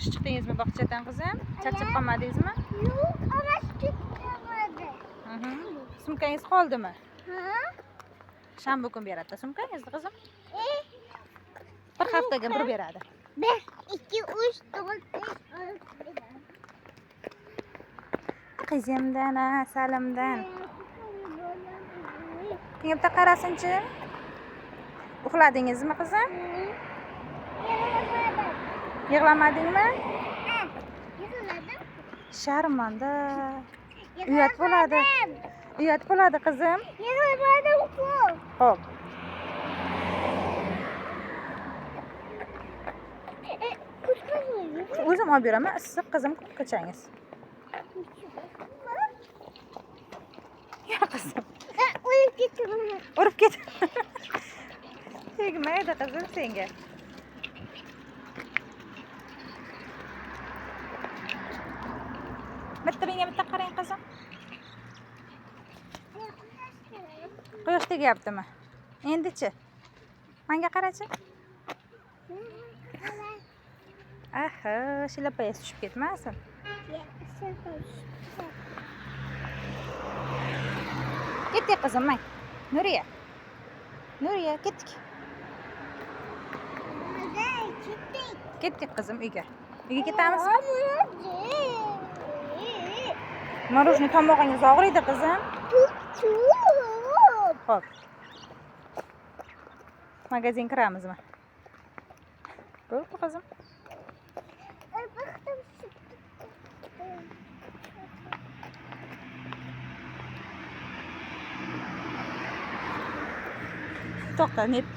Yaxshi chiqdingizmi bog'chadan qizim? Charchab qolmadingizmi? Yo'q, ana chiqmadi. Sumkangiz qoldimi? Ha? Shanba kuni beradi sumkangizni qizim. Bir haftaga bir beradi. 1, 2, 3, 4, 5, 6. Qizimdan, Salimdan. Bitta qarasin-chi. Uxladingizmi qizim? Yig'lamadingmi? Yig'ladim. Sharmanda. Uyat bo'ladi. Uyat bo'ladi qizim. Yig'lamadim-ku. Xo'p. O'zim olib beraman. Issiq qizim ko'changiz. Ya qizim. Urib ketdim. Urib ket. Tegmaydi qizim senga. Bitta menga bitta qarang qizim. Quyosh tegyaptimi? Endi-chi? Menga qarachi. Aha, shilapayas tushib ketmasin. Ketdik qizim, mang. Nuriya. Nuriya, ketdik. Ketdik qizim uyga. Uyga ketamizmi? Morojniy tomog'ingiz og'riydi qizim. Xo'p. Magazin kiramizmi? Bo'pti qizim. To'xta, net